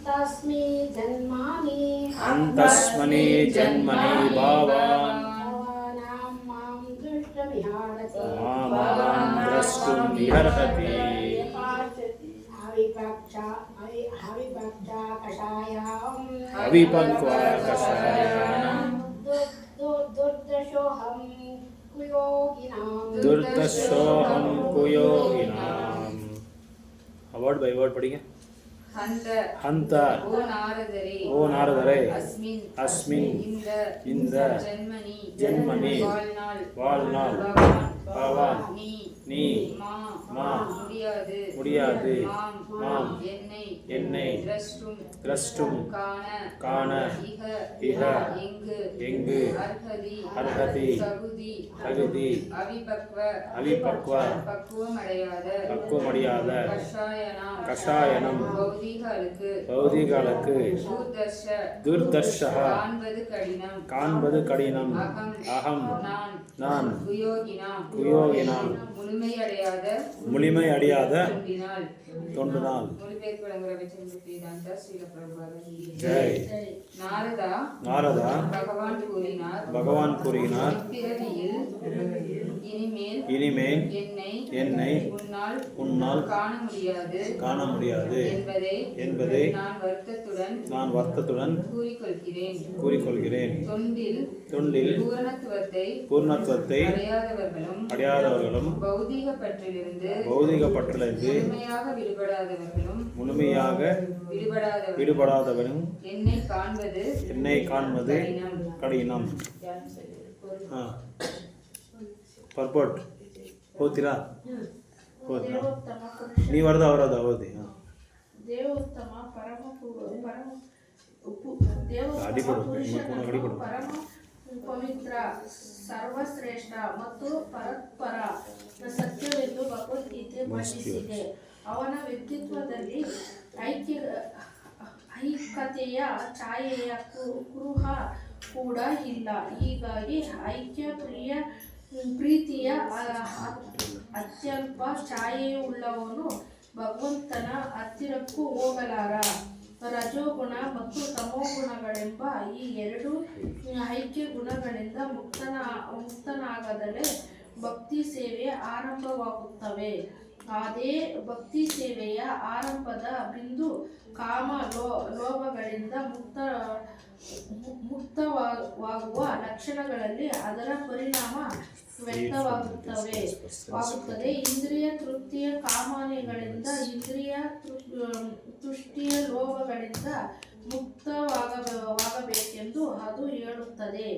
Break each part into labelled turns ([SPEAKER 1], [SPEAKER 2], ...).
[SPEAKER 1] तस्मै जन्मानि
[SPEAKER 2] ಅಂತಸ್ಮನಿ ಜನ್ಮನಿ ಭಾವಾನ್
[SPEAKER 1] भवानां मां दृष्टमिहारति
[SPEAKER 2] ಮಾಂ ದ್ರಷ್ಟುಂ ವಿಹರ್ಹತಿ
[SPEAKER 1] अविपक्षा कषायाम्
[SPEAKER 2] ಅವಿಪಕ್ವ ಕಷಾಯಾಂ
[SPEAKER 1] दुर्दशोऽहं कुयोगिनां
[SPEAKER 2] दुर्दशोऽहं कुयोगिनाम् वर्ड बाय वर्ड पढ़िए हंत
[SPEAKER 3] ओ
[SPEAKER 2] नारदरे
[SPEAKER 3] अस्मिन्
[SPEAKER 2] इंद जन्मनि வாழ்நாள் பகவான் நீ மா முடியாது மாம் என்னை திரஷ்டும் காண இஹ எங்கு அர்ஹதி தகுதி அவிபக்வ பக்குவமடையாத கஷாயனம் பௌதிகளுக்கு துர்தர்ஷः காண்பது கடினம் அகம் நான் குயோகினாம் முழுமை அடையாத தொண்டுனால் ஜெய் நாரதா பகவான் கூறினார் இனிமேல் என்னை உன்னால் காண முடியாது என்பதை நான் வருத்தத்துடன் கூறிக்கொள்கிறேன் தொண்டில் பூர்ணத்துவத்தை அடையாதவர்களும் பௌதிக பற்றிலிருந்து முழுமையாக விடுபடாதவனும் என்னை காண்பது கடினம். ಪರ್ಪೋಟ್ ಓದ್ತೀರಾ? ನೀವು ಅರ್ಧ ಅವರದು ಓದಿ.
[SPEAKER 4] ದೇವೋತ್ತಮ ಪರಮ ಪವಿತ್ರ ಸರ್ವಶ್ರೇಷ್ಠ ಮತ್ತು ಪರಸ್ಪರ ಸತ್ಯವೆಂದು ಭಗವದ್ಗೀತೆ ಮಂಡಿಸಿದೆ. ಅವನ ವ್ಯಕ್ತಿತ್ವದಲ್ಲಿ ಐಕ್ಯತೆಯ ಛಾಯೆಯ ಕುರುಹ ಕೂಡ ಇಲ್ಲ. ಹೀಗಾಗಿ ಪ್ರೀತಿಯ ಅತ್ಯಲ್ಪ ಛಾಯೆಯುಳ್ಳವನು ಭಗವಂತನ ಹತ್ತಿರಕ್ಕೂ ಹೋಗಲಾರ. ರಜೋಗುಣ ಮತ್ತು ತಮೋಗುಣಗಳೆಂಬ ಈ ಎರಡು ಐಕ್ಯ ಗುಣಗಳಿಂದ ಮುಕ್ತನಾಗದಲೇ ಭಕ್ತಿ ಸೇವೆ ಆರಂಭವಾಗುತ್ತವೆ. ಅದೇ ಭಕ್ತಿ ಸೇವೆಯ ಆರಂಭದ ಬಿಂದು ಕಾಮ ಲೋಭಗಳಿಂದ ಮುಕ್ತವಾಗುವ ಲಕ್ಷಣಗಳಲ್ಲಿ ಅದರ ಪರಿಣಾಮ ವ್ಯಕ್ತವಾಗುತ್ತದೆ. ಇಂದ್ರಿಯ ತೃಪ್ತಿಯ ಕಾಮನೆಗಳಿಂದ ಇಂದ್ರಿಯ ತುಷ್ಟಿಯ ಲೋಭಗಳಿಂದ ಮುಕ್ತವಾಗಬೇಕೆಂದು ಅದು ಹೇಳುತ್ತದೆ.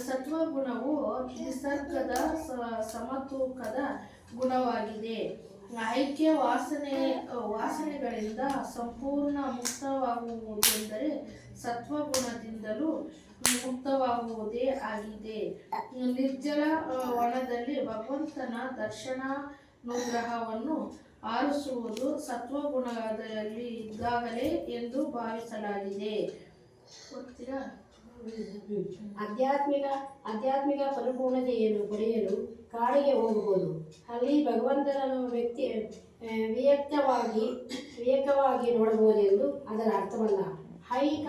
[SPEAKER 4] ಸತ್ವಗುಣವು ನಿಸರ್ಗದ ಸಮತೂಕದ ಗುಣವಾಗಿದೆ. ಐಕ್ಯ ವಾಸನೆಗಳಿಂದ ಸಂಪೂರ್ಣ ಮುಕ್ತವಾಗುವುದೆಂದರೆ ಸತ್ವಗುಣದಿಂದಲೂ ಮುಕ್ತವಾಗುವುದೇ ಆಗಿದೆ. ನಿರ್ಜಲ ವನದಲ್ಲಿ ಭಗವಂತನ ದರ್ಶನಾನುಗ್ರಹವನ್ನು ಆರಿಸುವುದು ಸತ್ವಗುಣದಲ್ಲಿ ಇದ್ದಾಗಲೇ ಎಂದು ಭಾವಿಸಲಾಗಿದೆ.
[SPEAKER 1] ಆಧ್ಯಾತ್ಮಿಕ ಪರಿಪೂರ್ಣತೆಯನ್ನು ಪಡೆಯಲು ಕಾಡಿಗೆ ಹೋಗಬಹುದು. ಅಲ್ಲಿ ಭಗವಂತನನ್ನು ವಿವೇಕವಾಗಿ ನೋಡಬಹುದೆಂದು ಅದರ ಅರ್ಥವಲ್ಲ. ಐಹಿಕ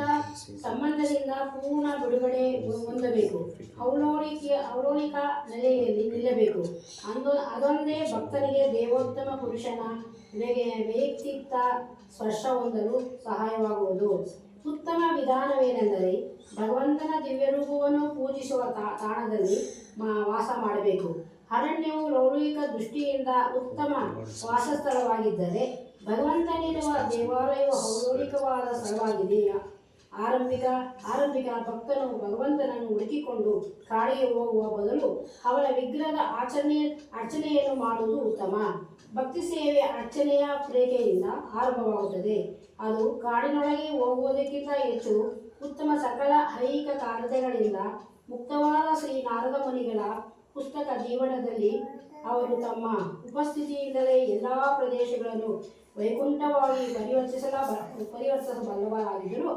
[SPEAKER 1] ಸಂಬಂಧದಿಂದ ಪೂರ್ಣ ಬಿಡುಗಡೆ ಹೊಂದಬೇಕು. ಔಲೋಣಿಕ ನೆಲೆಯಲ್ಲಿ ನಿಲ್ಲಬೇಕು. ಅದೊಂದೇ ಭಕ್ತನಿಗೆ ದೇವೋತ್ತಮ ಪುರುಷನ ವೈಯಕ್ತಿಕ ಸ್ಪರ್ಶ ಹೊಂದಲು ಸಹಾಯವಾಗುವುದು. ಉತ್ತಮ ವಿಧಾನವೇನೆಂದರೆ ಭಗವಂತನ ದಿವ್ಯರೂಪವನ್ನು ಪೂಜಿಸುವ ತಾಣದಲ್ಲಿ ವಾಸ ಮಾಡಬೇಕು. ಅರಣ್ಯವು ಲೌಕಿಕ ದೃಷ್ಟಿಯಿಂದ ಉತ್ತಮ ವಾಸಸ್ಥಳವಾಗಿದ್ದರೆ ಭಗವಂತನಿರುವ ದೇವಾಲಯವು ಔಲೋಕಿಕವಾದ ಸ್ಥಳವಾಗಿದೆ. ಆರಂಭಿಕ ಭಕ್ತನು ಭಗವಂತನನ್ನು ಹುಡುಕಿಕೊಂಡು ಕಾಡಿಗೆ ಹೋಗುವ ಬದಲು ಅವನ ವಿಗ್ರಹದ ಅರ್ಚನೆಯನ್ನು ಮಾಡುವುದು ಉತ್ತಮ. ಭಕ್ತಿ ಸೇವೆ ಅರ್ಚನೆಯ ರೇಖೆಯಿಂದ ಆರಂಭವಾಗುತ್ತದೆ. ಅದು ಕಾಡಿನೊಳಗೆ ಹೋಗುವುದಕ್ಕಿಂತ ಹೆಚ್ಚು ಉತ್ತಮ. ಸಕಲ ಐಹಿಕ ಕಾರ್ಯಗಳಿಂದ ಮುಕ್ತವಾದ ಶ್ರೀ ನಾರದ ಮುನಿಗಳ ಪುಸ್ತಕ ಜೀವನದಲ್ಲಿ ಅವರು ತಮ್ಮ ಉಪಸ್ಥಿತಿಯಿಂದಲೇ ಎಲ್ಲ ಪ್ರದೇಶಗಳನ್ನು ವೈಕುಂಠವಾಗಿ ಪರಿವರ್ತಿಸಬಲ್ಲವರಾಗಿದ್ದರು.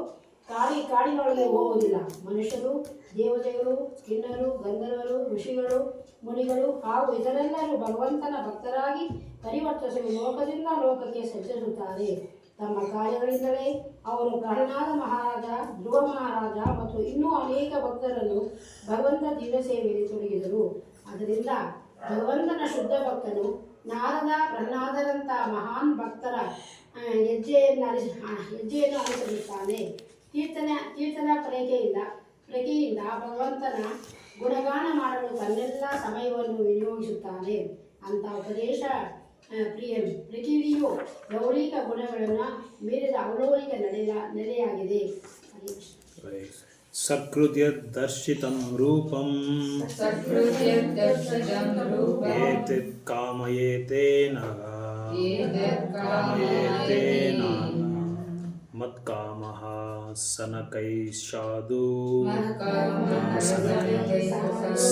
[SPEAKER 1] ಕಾಡಿನೊಳಗೆ ಹೋಗುವುದಿಲ್ಲ. ಮನುಷ್ಯರು, ದೇವತೆಗಳು, ಕಿನ್ನರು, ಗಂಧರ್ವರು, ಋಷಿಗಳು, ಮುನಿಗಳು ಹಾಗೂ ಇತರೆಲ್ಲರೂ ಭಗವಂತನ ಭಕ್ತರಾಗಿ ಪರಿವರ್ತಿಸಲು ಲೋಕದಿಂದ ಲೋಕಕ್ಕೆ ಸಂಚರಿಸುತ್ತಾರೆ. ತಮ್ಮ ಕಾರ್ಯಗಳಿಂದಲೇ ಅವರು ಪ್ರಹ್ಲಾದ ಮಹಾರಾಜ, ಧ್ರುವ ಮಹಾರಾಜ ಮತ್ತು ಇನ್ನೂ ಅನೇಕ ಭಕ್ತರನ್ನು ಭಗವಂತ ದಿವ್ಯ ಸೇವೆಯಲ್ಲಿ ತೊಡಗಿದರು. ಅದರಿಂದ ಭಗವಂತನ ಶುದ್ಧ ಭಕ್ತನು ನಾರದ, ಪ್ರಹ್ಲಾದರಂಥ ಮಹಾನ್ ಭಕ್ತರ ಹೆಜ್ಜೆಯನ್ನು ಅನುಸರಿಸುತ್ತಾನೆ. ಕೀರ್ತನ ಪ್ರಕೆಯಿಂದ ಭಗವಂತನ ಗುಣಗಾನ ಮಾಡಲು ತನ್ನೆಲ್ಲ ಸಮಯವನ್ನು ವಿನಿಯೋಗಿಸುತ್ತಾನೆ. ಅಂಥ ಉಪದೇಶ ಪ್ರಕೃತಿಯು ಲೌಕಿಕ ಗುಣಗಳನ್ನು ಮೀರಿದ ಅಲೌಕಿಕ ನೆಲೆಯಾಗಿದೆ.
[SPEAKER 2] ಸಕೃತ್ಯದರ್ಶಿತಂ ರೂಪಂ ಏತತ್ ಕಾಮಯೇತೆ ನಃ ಮತ್ಕಾಮಃ ಸನಕೈಷಾದು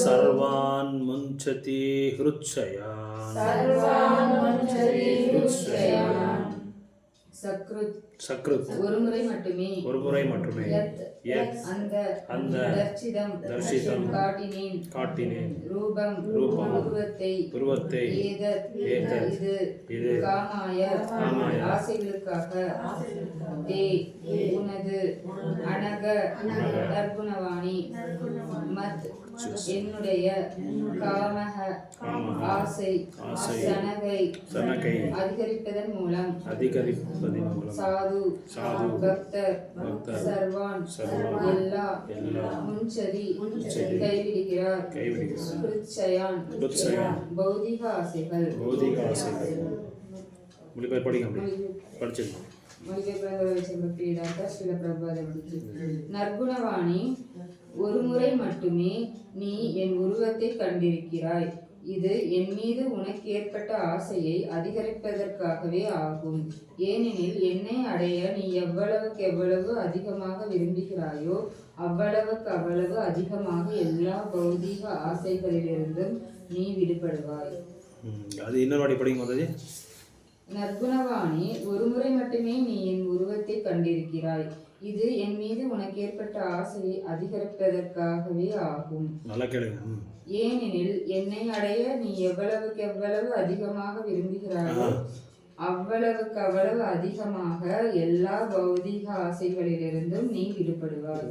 [SPEAKER 2] ಸರ್ವಾನ್ ಮುಂಚತಿ ಹೃಚ್ಛಯಾನ್. சக்ருத்
[SPEAKER 3] ஒருமுறை மட்டுமே அந்த தர்சிதம்
[SPEAKER 2] காட்டினேன்
[SPEAKER 3] ரூபம்
[SPEAKER 2] உருவத்தை இது
[SPEAKER 3] காமாய ஆசைகளுக்காக உனது அனக நற்குணவாணி மத் என்னுடைய காமக ஆசை சனகை அதிகரிப்பதன் மூலம் சாது பக்தர் சர்வான் எல்லா முன்சதி கைவிடுகிறார். கிருச்சயான் பௌதிக ஆசைகள். நற்குணவாணி, ஒருமுறை மட்டுமே நீ என் உருவத்தை கண்டிருக்கிறாய். இது என் மீது உனக்கு ஏற்பட்ட ஆசையை அதிகரிப்பதற்காகவே ஆகும். ஏனெனில் என்னை அடைய நீ எவ்வளவுக்கு எவ்வளவு அதிகமாக விரும்புகிறாயோ அவ்வளவுக்கு அவ்வளவு அதிகமாக எல்லா பௌதீக ஆசைகளிலிருந்தும் நீ விடுபடுவாய்.
[SPEAKER 2] அது இன்னொரு படிக்கும்.
[SPEAKER 3] நற்குணவாணி, ஒருமுறை மட்டுமே நீ என் உருவத்தை கண்டிருக்கிறாய். இது என் மீது உனக்கு ஏற்பட்ட ஆசையை அதிகரிப்பதற்காகவே ஆகும். ஏனெனில் என்னை அடைய நீ எவ்வளவுக்கு எவ்வளவு அதிகமாக விரும்புகிறாயோ அவ்வளவுக்கு அவ்வளவு அதிகமாக எல்லா பௌதீக ஆசைகளிலிருந்தும் நீ விடுபடுவாய்.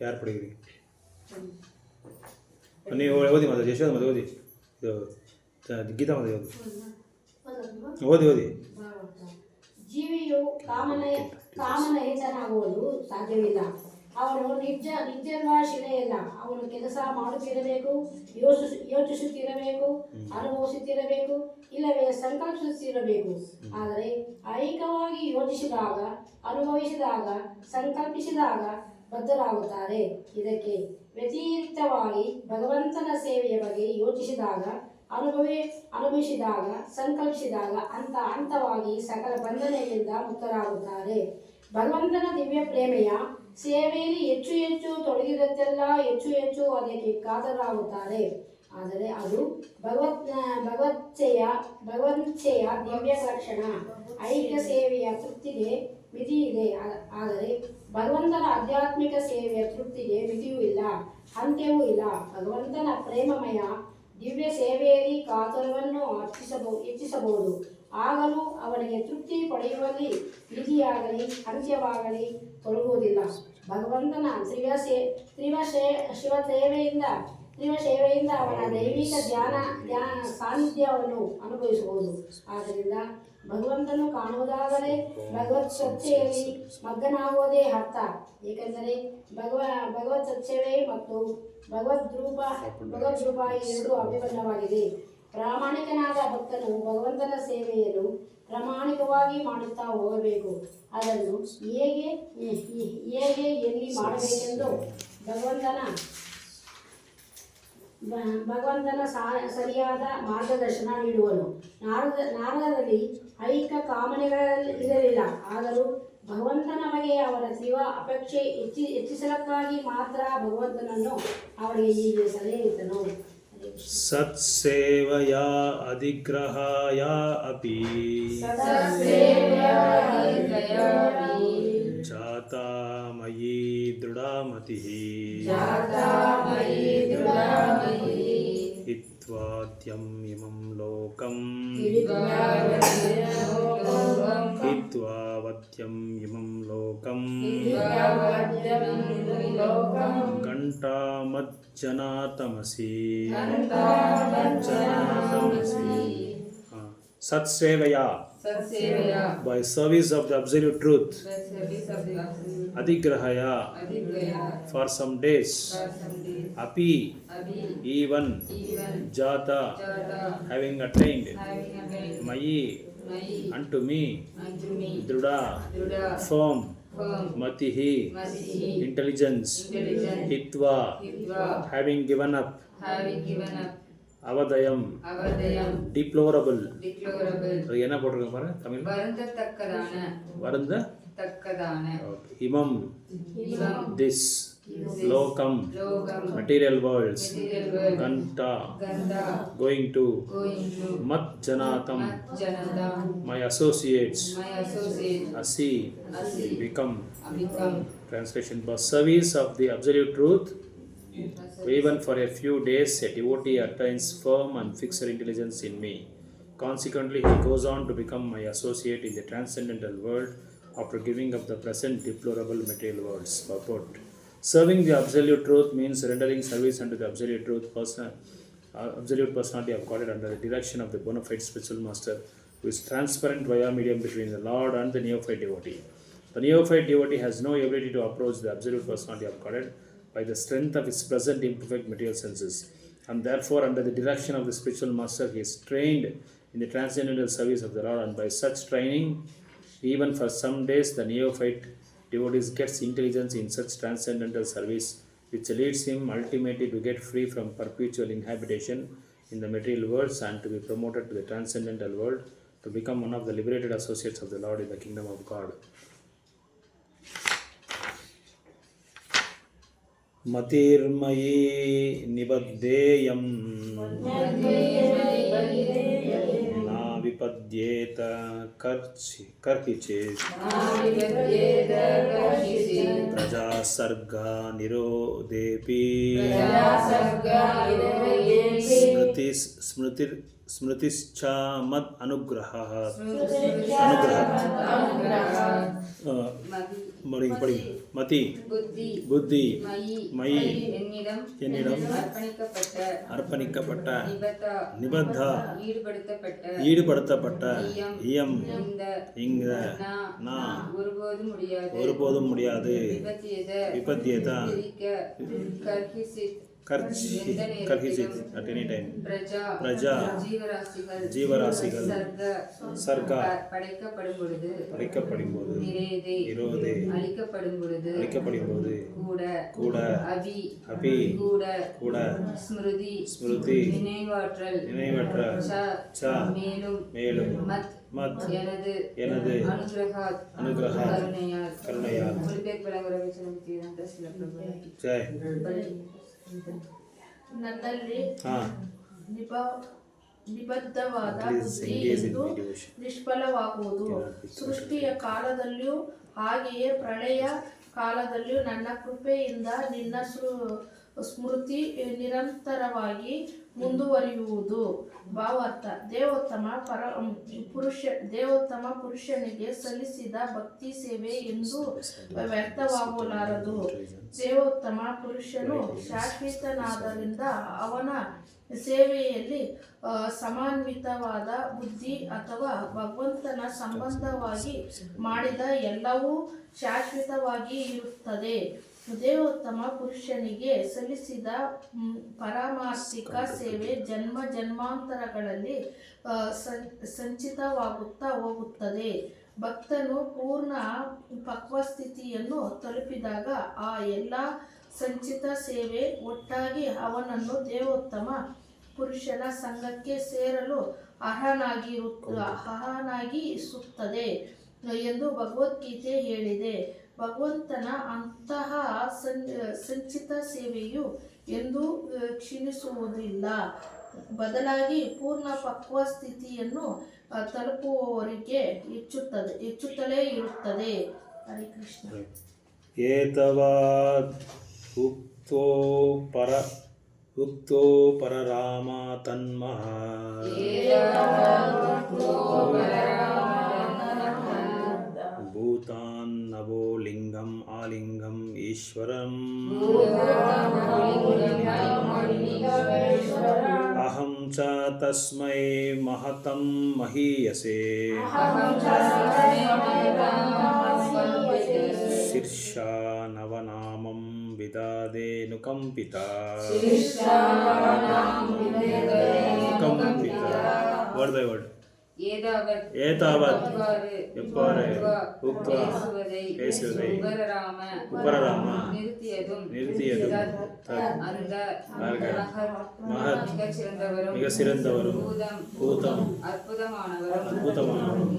[SPEAKER 2] யார் படிக்கிறீங்க? ಓದಿ ಮಾತಾಡಿ, ಯಶೋಧ ಮತ್ತೆ ಓದಿ, ಗೀತಾ ಮತ್ತೆ ಓದಿ.
[SPEAKER 1] ಜೀವಿಯು ಕಾಮನಹಿತನಾಗುವುದು ಸಾಧ್ಯವಿಲ್ಲ. ಅವನು ನಿಜರ್ವ ಶಿಲೆಯಲ್ಲ. ಅವನು ಕೆಲಸ ಮಾಡುತ್ತಿರಬೇಕು, ಯೋಚಿಸುತ್ತಿರಬೇಕು, ಅನುಭವಿಸುತ್ತಿರಬೇಕು, ಇಲ್ಲವೇ ಸಂಕಲ್ಪಿಸುತ್ತಿರಬೇಕು. ಆದರೆ ಐಕ್ಯವಾಗಿ ಯೋಚಿಸಿದಾಗ, ಅನುಭವಿಸಿದಾಗ, ಸಂಕಲ್ಪಿಸಿದಾಗ ಬದ್ಧರಾಗುತ್ತಾರೆ. ಇದಕ್ಕೆ ವ್ಯತಿರಿಕ್ತವಾಗಿ ಭಗವಂತನ ಸೇವೆಯ ಬಗ್ಗೆ ಯೋಚಿಸಿದಾಗ, ಅನುಭವಿಸಿದಾಗ, ಸಂಕಲ್ಪಿಸಿದಾಗ ಹಂತವಾಗಿ ಸಕಲ ಬಂಧನದಿಂದ ಮುಕ್ತರಾಗುತ್ತಾರೆ. ಭಗವಂತನ ದಿವ್ಯ ಪ್ರೇಮೆಯ ಸೇವೆಯಲ್ಲಿ ಹೆಚ್ಚು ಹೆಚ್ಚು ತೊಡಗಿದತ್ತೆಲ್ಲ ಹೆಚ್ಚು ಹೆಚ್ಚು ಅದಕ್ಕೆ ಕಾತರಾಗುತ್ತಾರೆ. ಆದರೆ ಅದು ಭಗವತ್ಸೆಯ ದಿವ್ಯ ಲಕ್ಷಣ. ಐಕ್ಯ ಸೇವೆಯ ತೃಪ್ತಿಗೆ ಮಿತಿ ಇದೆ, ಆದರೆ ಭಗವಂತನ ಆಧ್ಯಾತ್ಮಿಕ ಸೇವೆಯ ತೃಪ್ತಿಗೆ ಮಿತಿಯೂ ಇಲ್ಲ, ಅಂತ್ಯವೂ ಇಲ್ಲ. ಭಗವಂತನ ಪ್ರೇಮಮಯ ದಿವ್ಯ ಸೇವೆಯಲ್ಲಿ ಕಾತರವನ್ನು ಹೆಚ್ಚಿಸಬಹುದು. ಆಗಲೂ ಅವನಿಗೆ ತೃಪ್ತಿ ಪಡೆಯುವಲ್ಲಿ ಮಿತಿಯಾಗಲಿ ಅಂತ್ಯವಾಗಲಿ ತೊಡಗುವುದಿಲ್ಲ. ಭಗವಂತನ ಸೇವೆಯಿಂದ ಅವನ ದೈವಿಕ ಧ್ಯಾನ ಸಾನ್ನಿಧ್ಯವನ್ನು ಅನುಭವಿಸಬಹುದು. ಆದ್ದರಿಂದ ಭಗವಂತನು ಕಾಣುವುದಾದರೆ ಭಗವತ್ ಸ್ವಚ್ಛೆಯಲ್ಲಿ ಮಗ್ಗನಾಗುವುದೇ ಅರ್ಥ. ಏಕೆಂದರೆ ಭಗವತ್ ಸ್ವಚ್ಛವೇ ಮತ್ತು ಭಗವದ್ ರೂಪ ಎರಡು ಅಭಿಮನ್ಯವಾಗಿದೆ. ಪ್ರಾಮಾಣಿಕನಾದ ಭಕ್ತನು ಭಗವಂತನ ಸೇವೆಯನ್ನು ಪ್ರಾಮಾಣಿಕವಾಗಿ ಮಾಡುತ್ತಾ ಹೋಗಬೇಕು. ಅದನ್ನು ಹೇಗೆ ಎಲ್ಲಿ ಮಾಡಬೇಕೆಂದು ಭಗವಂತನ ಸರಿಯಾದ ಮಾರ್ಗದರ್ಶನ ನೀಡುವನು. ನಾರದರಲ್ಲಿ ಐಕ ಕಾಮನೆಗಳಿರಲಿಲ್ಲ. ಆದರೂ ಭಗವಂತನ ಬಗ್ಗೆ ಅವರ ತೀವ್ರ ಅಪೇಕ್ಷೆ ಹೆಚ್ಚಿಸಲಕ್ಕಾಗಿ ಮಾತ್ರ ಭಗವಂತನನ್ನು ಅವರಿಗೆ ಹೀಗೆ ಸಲಹೆ ನೀಡಿದನು.
[SPEAKER 2] ಸತ್ಸೇವಯಾ ಅಧಿಗ್ರಹಾಯ ಅಪಿ ಜಾತಾ ಮಯಿ ದೃಢಮತಿಃ ಹಿತ್ವಾದ್ಯಂ ಇಮಂ ಲೋಕಂ ಹಿತ್ವಾ ವತ್ಯಂ ಇಮಂ ಲೋಕಂ ಘಂಟಾಮಜ್ಜನಾ ತಮಸಿ ಸತ್ಸೇವೆಯ by service of the absolute truth adigrahaya for some days api even jata having attained mayi unto me druda firm matihi intelligence hitva having given up அவதயம் டிப்ளோரபிள் அது என்ன போட்டிருக்க பாரு தமிழ் வருந்தத்தக்கதான இமம் திஸ் லோகம் மெட்டீரியல் வேர்ல்ட்ஸ் கண்டா கோயிங் டு மத் ஜனாதம் மை அசோசியேட்ஸ் அசி become translation for service of the absolute truth. Even for a few days, a devotee attains firm and fixed intelligence in me. Consequently, he goes on to become my associate in the transcendental world after giving up the present deplorable material worlds. Purport. Serving the absolute truth means rendering service unto the absolute truth, absolute personality of Godhead under the direction of the bona fide spiritual master, who is transparent via medium between the Lord and the neophyte devotee. The neophyte devotee has no ability to approach the absolute personality of Godhead by the strength of his present imperfect material senses, and therefore under the direction of the spiritual master he is trained in the transcendental service of the Lord, and by such training even for some days the neophyte devotee gets intelligence in such transcendental service which leads him ultimately to get free from perpetual inhabitation in the material worlds and to be promoted to the transcendental world to become one of the liberated associates of the Lord in the kingdom of God. ಮತಿರ್ಮಯಿ ನಿಬದ್ದೇಯಂ ನಾ ವಿಪದ್ಯೇತ ಕರ್ಹಿಚಿತ್ ಪ್ರಜಾಸರ್ಗ ನಿರೋಧೇಪಿ ಸ್ಮೃತಿಶ್ಚ ಮದ್ ಅನುಗ್ರಹ மதி புத்தி மயி என்னிடம் அர்ப்பணிக்கப்பட்ட நிபத்தா ஈடுபடுத்தப்பட்ட இயம் இங்க நான் ஒருபோதும் முடியாது விபத்தியதா கர்ஹிசித் at any time பிரஜா ஜீவராசிகள் சர்க்கா படைக்கப்படும் போது நிரோதே அழிக்கப்படும் போது கூட அபி கூட ஸ்மிருதி நினைவற்ற ச மேலும் மத் எனது அனுகிரக கருணையால் ஜெய்
[SPEAKER 4] ನನ್ನಲ್ಲಿ ನಿಬದ್ಧವಾದ ಬುದ್ಧಿ ಎಂದು ನಿಷ್ಫಲವಾಗುವುದು. ಸೃಷ್ಟಿಯ ಕಾಲದಲ್ಲಿಯೂ ಹಾಗೆಯೇ ಪ್ರಳಯ ಕಾಲದಲ್ಲಿಯೂ ನನ್ನ ಕೃಪೆಯಿಂದ ನಿನ್ನ ಸ್ಮೃತಿ ನಿರಂತರವಾಗಿ ಮುಂದುವರಿಯುವುದು. ಭಾವಾರ್ಥ: ದೇವೋತ್ತಮ ಪುರುಷನಿಗೆ ಸಲ್ಲಿಸಿದ ಭಕ್ತಿ ಸೇವೆ ಎಂದು ವ್ಯರ್ಥವಾಗಲಾರದು. ದೇವೋತ್ತಮ ಪುರುಷನು ಶಾಶ್ವತನಾದ್ದರಿಂದ ಅವನ ಸೇವೆಯಲ್ಲಿ ಸಮನ್ವಿತವಾದ ಬುದ್ಧಿ ಅಥವಾ ಭಗವಂತನ ಸಂಬಂಧವಾಗಿ ಮಾಡಿದ ಎಲ್ಲವೂ ಶಾಶ್ವತವಾಗಿ ಇರುತ್ತದೆ. ದೇವೋತ್ತಮ ಪುರುಷನಿಗೆ ಸಲ್ಲಿಸಿದ ಪಾರಮಾರ್ಥಿಕ ಸೇವೆ ಜನ್ಮ ಜನ್ಮಾಂತರಗಳಲ್ಲಿ ಸಂಚಿತವಾಗುತ್ತಾ ಹೋಗುತ್ತದೆ. ಭಕ್ತನು ಪೂರ್ಣ ಪಕ್ವಸ್ಥಿತಿಯನ್ನು ತಲುಪಿದಾಗ ಆ ಎಲ್ಲ ಸಂಚಿತ ಸೇವೆ ಒಟ್ಟಾಗಿ ಅವನನ್ನು ದೇವೋತ್ತಮ ಪುರುಷನ ಸಂಘಕ್ಕೆ ಸೇರಲು ಅರ್ಹನಾಗಿಸುತ್ತದೆ ಎಂದು ಭಗವದ್ಗೀತೆ ಹೇಳಿದೆ. ಭಗವಂತನ ಅಂತಹ ಸಂಚಿತ ಸೇವೆಯು ಎಂದೂ ಕ್ಷೀಣಿಸುವುದಿಲ್ಲ. ಬದಲಾಗಿ ಪೂರ್ಣ ಪಕ್ವ ಸ್ಥಿತಿಯನ್ನು ತಲುಪುವವರೆಗೆ ಹೆಚ್ಚುತ್ತಲೇ ಇರುತ್ತದೆ. ಹರೇ ಕೃಷ್ಣ.
[SPEAKER 2] ಏತವಾದ್ ಉಕ್ತೋ ಪರರಾಮ ತನ್ಮಃ भूतान् नवो लिङ्गम् आलिङ्गम् ईश्वरम् अहं च तस्मै महतं महीयसे शीर्षा नवनामं विदादेनुकम्पिता वर्ड बाय वर्ड ஏதாவத் எவ்வாறு உக்வா பேசுவதை உபரராம நிறுத்தியதும் மகத் மிக சிறந்தவரும் பூதம் அற்புதமானவரும்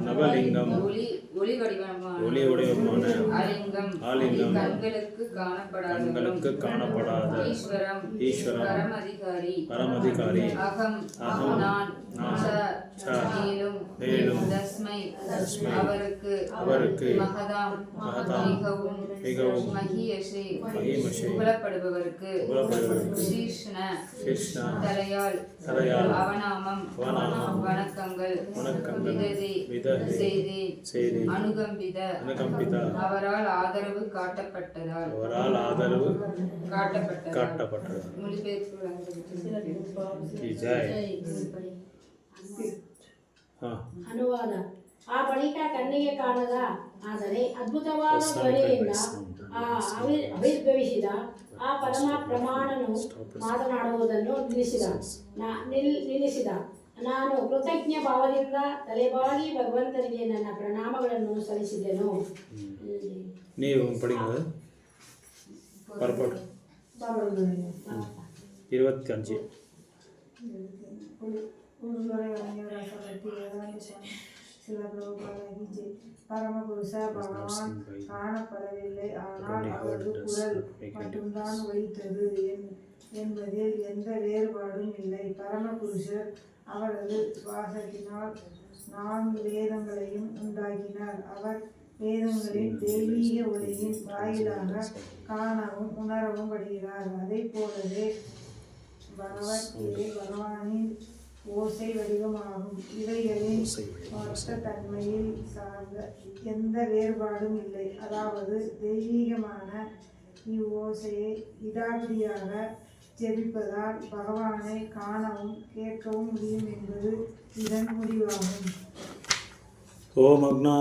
[SPEAKER 2] நவலிங்கம் ஒளி வடிவமான ஆலிங்கம் கண்களுக்கு காணப்படாத ஈஸ்வரம் பரமதிகாரி அகம் மேலும் அவருக்கு மிகவும் மகிமஷே புகழப்படுபவருக்கு கிருஷ்ண தலையால் அவநாமம் வணக்கங்கள் செய்தி அனுகம்பித அவரால் ஆதரவு காட்டப்பட்டதால்
[SPEAKER 1] ಅನುವಾದ. ಆ ಬಳಿಕ ಕಣ್ಣಿಗೆ ಕಾಣದ ಆದರೆ ಅದ್ಭುತವಾದ ಧ್ವನಿಯಿಂದ ಆವಿರ್ಭವಿಸಿದ ಆ ಪರಮ ಪ್ರಮಾಣನು ಮಾತನಾಡುವುದನ್ನು ನಿಲ್ಲಿಸಿದ. ನಾನು ಕೃತಜ್ಞ ಭಾವದಿಂದ ತಲೆಬಾಗಿ ಭಗವಂತನಿಗೆ ನನ್ನ ಪ್ರಣಾಮಗಳನ್ನು ಸಲ್ಲಿಸಿದೆನು.
[SPEAKER 2] ನೀವು ಪಡಿಂಗ ಪರ್ಪಟ್ 25
[SPEAKER 5] பரமபுருஷ பகவான் காணப்படவில்லை, ஆனால் அவரது குரல் மட்டும்தான் ஒலித்தது என்பதில் எந்த வேறுபாடும் இல்லை. பரமபுருஷர் அவரது சுவாசத்தினால் 4 வேதங்களையும் உண்டாக்கினார். அவர் வேதங்களின் தெய்வீக ஒளியின் வாயிலாக காணவும் உணரவும் படுகிறார். அதை போலவே பகவானின் ஓசை வடிவமாகும். இவைகளின் மொத்த தன்மையில் சார்ந்த எந்த வேறுபாடும் இல்லை. அதாவது தெய்வீகமான இவ்வோசையை விடாப்பிடியாக ஜெபிப்பதால் பகவானை காணவும் கேட்கவும் முடியும் என்பது இதன் முடிவாகும்.
[SPEAKER 2] ஓம் அக்னா